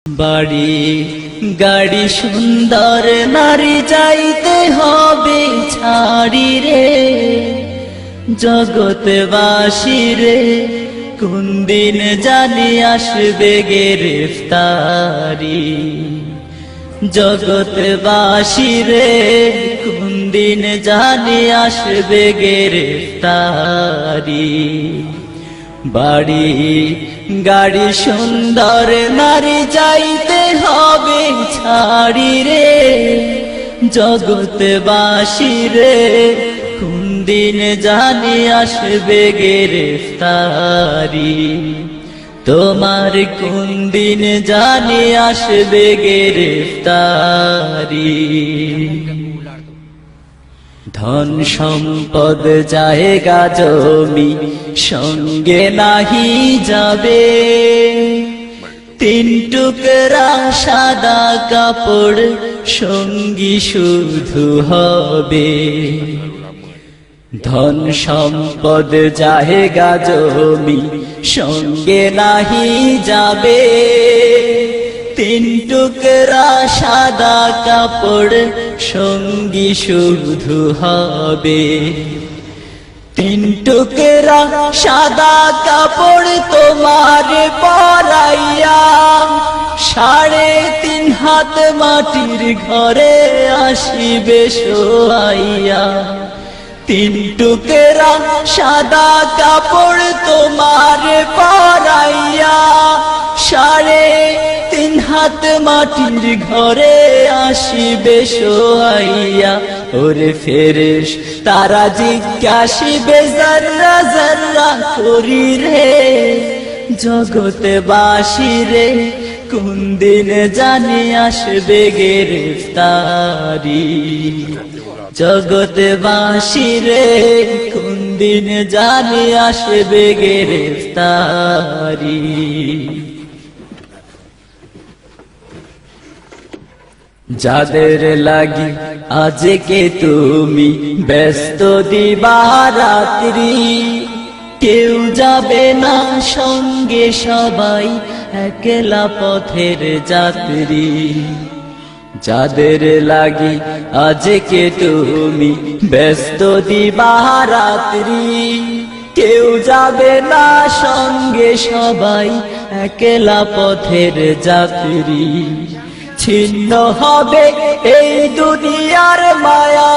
বাড়ি গাড়ি সুন্দর নারী যাইতে হবে ছাড়ি রে, জগৎবাসী রে কোন দিন জানি আসবে গ্রেফতারি। জগৎবাসী রে কোন দিন জানি আসবে গ্রেফতারি। বাড়ি গাড়ি সুন্দর নারী যাইতে হবে ছাড়ি রে, জগৎবাসী রে কোন দিন জানি আসবে গ্রেফতারি। তোমার কোন দিন জানি আসবে গ্রেফতারি। ধন সম্পদ জায়গা জমি সঙ্গে নাহি যাবে, তিন টুকরা সাদা কাপড় সঙ্গী শুধু হবে। ধন সম্পদ জায়গা জমি সঙ্গে নাহি যাবে, তিন টুকরা সাদা কাপড় সঙ্গী শুধু হবে। তিন টুকরা সাদা কাপড় তোমার পরাইয়া 3.5 হাত মাটির ঘরে আসিবে শোয়াইয়া। তিন টুকরা সাদা কাপড় তোমার পরাইয়া 3.5 হাত মাটির ঘরে আসিবে শোয়াইয়া। ওরে ফেরেশতারা জিজ্ঞাসিবে যারা যারা করি রে, জগৎবাসী রে কোন দিন জানি আসবে গ্রেফতারি। জগৎবাসী রে কোন দিন জানি আসবে গ্রেফতারি। যাদের লাগি আজকে তুমি ব্যস্ত দিবারাত্রি, কেউ যাবে না সঙ্গে সবাই একলা পথের যাত্রী। যাদের লাগি আজকে তুমি ব্যস্ত দিবারাত্রি, কেউ যাবে না সঙ্গে সবাই একলা পথের যাত্রী। ছিন্ন হবে এই দুনিয়ার মায়া।